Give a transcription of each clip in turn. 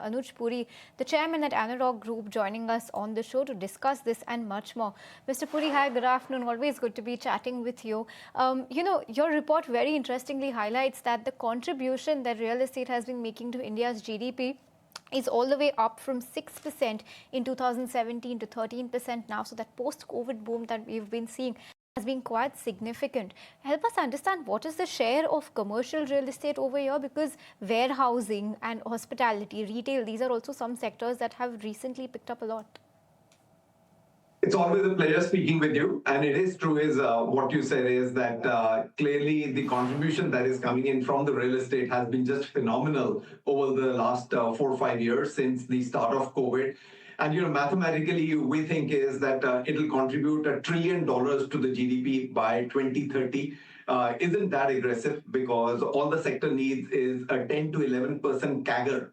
Anuj Puri, the chairman at Anarock Group, joining us on the show to discuss this and much more. Mr. Puri, hi, good afternoon. Always good to be chatting with you. Your report very interestingly highlights that the contribution that real estate has been making to India's GDP is all the way up from 6% in 2017 to 13% now. So that post-COVID boom that we've been seeing has been quite significant. Help us understand what is the share of commercial real estate over here, because warehousing and hospitality, retail, these are also some sectors that have recently picked up a lot. It's always a pleasure speaking with you. And it is true is what you said is that clearly the contribution that is coming in from the real estate has been just phenomenal over the last 4 or 5 years since the start of COVID. And mathematically, we think is that it'll contribute $1 trillion to the GDP by 2030. Isn't that aggressive? Because all the sector needs is a 10 to 11% CAGR.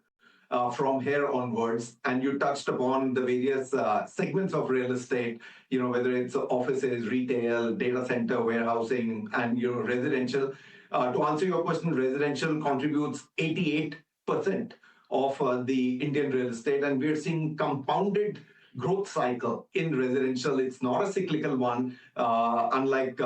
From here onwards, and you touched upon the various segments of real estate, whether it's offices, retail, data center, warehousing, and residential. To answer your question, residential contributes 88% of the Indian real estate, and we're seeing compounded growth cycle in residential. It's not a cyclical one, unlike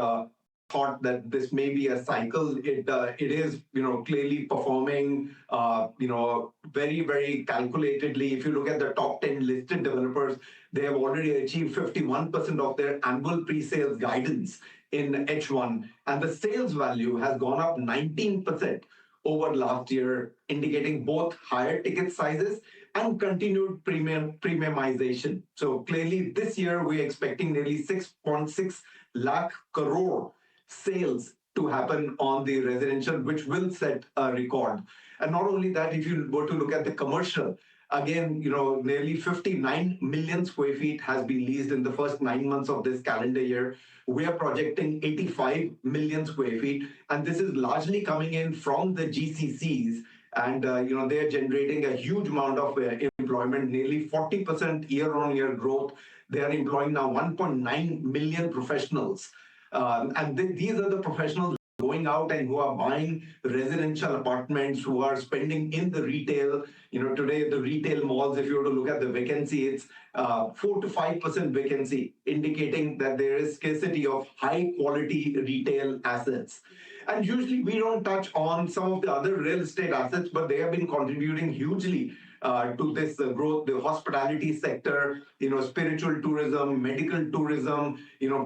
thought that this may be a cycle. It is clearly performing very, very calculatedly. If you look at the top 10 listed developers, they have already achieved 51% of their annual pre-sales guidance in H1, and the sales value has gone up 19% over last year, indicating both higher ticket sizes and continued premiumization. So clearly this year we're expecting nearly 6.6 lakh crore sales to happen on the residential, which will set a record. And not only that, if you were to look at the commercial, again, nearly 59 million square feet has been leased in the first 9 months of this calendar year. We are projecting 85 million square feet, and this is largely coming in from the GCCs. And they're generating a huge amount of employment, nearly 40% year-on-year growth. They are employing now 1.9 million professionals. These are the professionals going out and who are buying residential apartments, who are spending in the retail. Today, the retail malls, if you were to look at the vacancy, it's 4 to 5% vacancy, indicating that there is scarcity of high quality retail assets. And usually we don't touch on some of the other real estate assets, but they have been contributing hugely to this growth. The hospitality sector, spiritual tourism, medical tourism,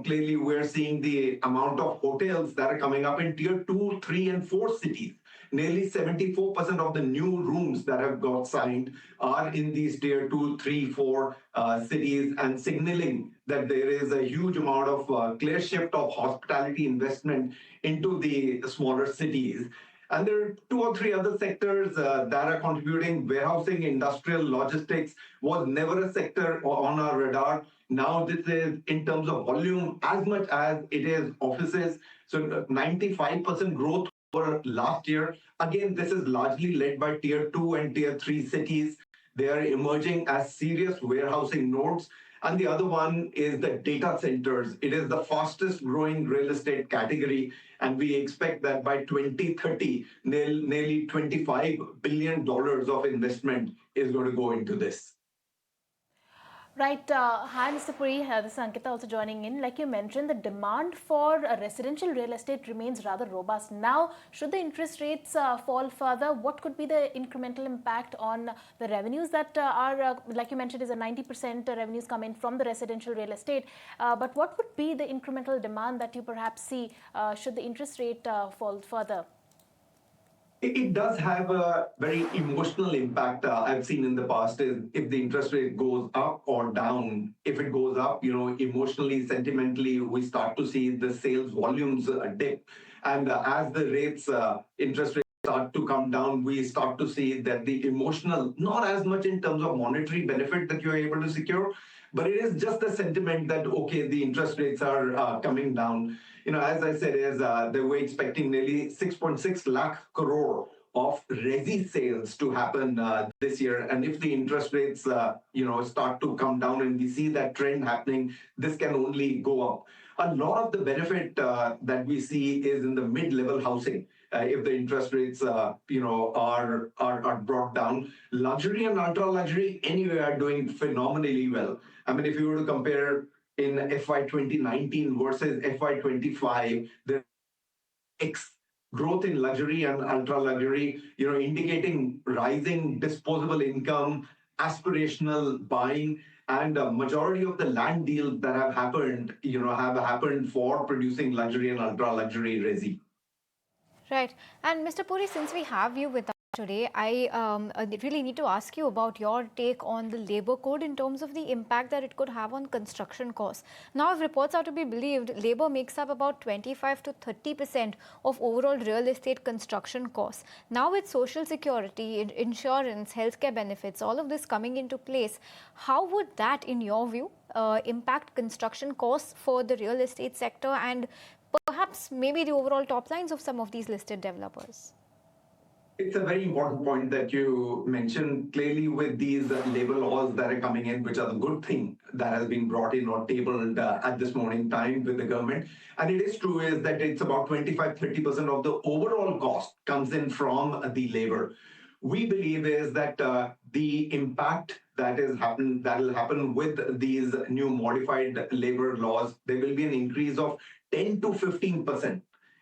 clearly we're seeing the amount of hotels that are coming up in tier 2, 3, and 4 cities. Nearly 74% of the new rooms that have got signed are in these tier 2, 3, 4 cities, and signaling that there is a huge amount of clear shift of hospitality investment into the smaller cities. And there are 2 or 3 other sectors that are contributing. Warehousing, industrial, logistics was never a sector on our radar. Now this is, in terms of volume, as much as it is offices. So 95% growth over last year. Again, this is largely led by tier 2 and tier 3 cities. They are emerging as serious warehousing nodes. And the other one is the data centers. It is the fastest growing real estate category. And we expect that by 2030, nearly $25 billion of investment is going to go into this. Right. Hi, Mr. Puri. This is Ankita also joining in. Like you mentioned, the demand for residential real estate remains rather robust. Now, should the interest rates fall further, what could be the incremental impact on the revenues that are, like you mentioned, is a 90% revenues come in from the residential real estate. But what would be the incremental demand that you perhaps see should the interest rate fall further? It does have a very emotional impact. I've seen in the past is if the interest rate goes up or down. If it goes up, emotionally, sentimentally, we start to see the sales volumes dip. And as the interest rates start to come down, we start to see that the emotional, not as much in terms of monetary benefit that you're able to secure, but it is just the sentiment that, okay, the interest rates are coming down. As I said, they were expecting nearly 6.6 lakh crore of resi sales to happen this year. And if the interest rates, start to come down and we see that trend happening, this can only go up. A lot of the benefit that we see is in the mid-level housing. if the interest rates, are brought down. Luxury and ultra luxury anyway are doing phenomenally well. I mean, if you were to compare in FY 2019 versus FY 25, the X growth in luxury and ultra luxury, indicating rising disposable income, aspirational buying, and a majority of the land deals that have happened for producing luxury and ultra luxury resi. Right. And Mr. Puri, since we have you with us today, I really need to ask you about your take on the labor code in terms of the impact that it could have on construction costs. Now, if reports are to be believed, labor makes up about 25 to 30% of overall real estate construction costs. Now, with social security, insurance, healthcare benefits, all of this coming into place, how would that, in your view, impact construction costs for the real estate sector and perhaps maybe the overall top lines of some of these listed developers? It's a very important point that you mentioned. Clearly, with these labor laws that are coming in, which are the good thing that has been brought in or tabled at this morning time with the government. And it is true is that it's about 25-30% of the overall cost comes in from the labor. We believe is that the impact that will happen with these new modified labor laws, there will be an increase of 10 to 15%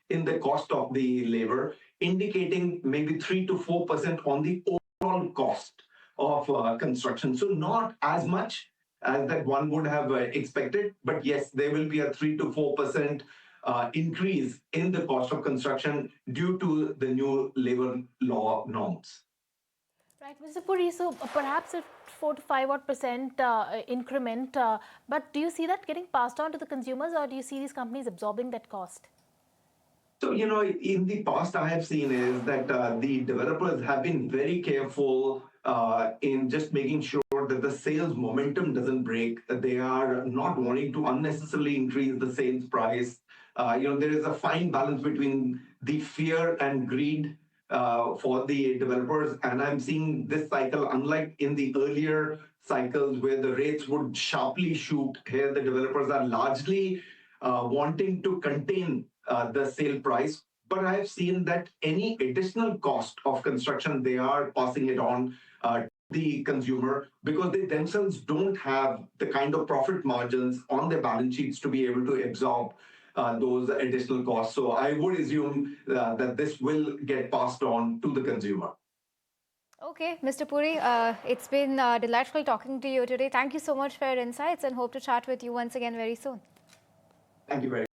in the cost of the labor, indicating maybe 3 to 4% on the overall cost of construction. So not as much as that one would have expected, but yes, there will be a 3 to 4% increase in the cost of construction due to the new labor law norms. Right, Mr. Puri, so perhaps a 4 to 5 odd percent increment, but do you see that getting passed on to the consumers, or do you see these companies absorbing that cost? So, in the past, I have seen is that the developers have been very careful in just making sure that the sales momentum doesn't break. They are not wanting to unnecessarily increase the sales price. There is a fine balance between the fear and greed for the developers. And I'm seeing this cycle, unlike in the earlier cycles where the rates would sharply shoot, here the developers are largely wanting to contain the sale price. But I have seen that any additional cost of construction, they are passing it on to the consumer because they themselves don't have the kind of profit margins on their balance sheets to be able to absorb those additional costs. So I would assume that this will get passed on to the consumer. Okay, Mr. Puri, it's been delightful talking to you today. Thank you so much for your insights and hope to chat with you once again very soon. Thank you very much.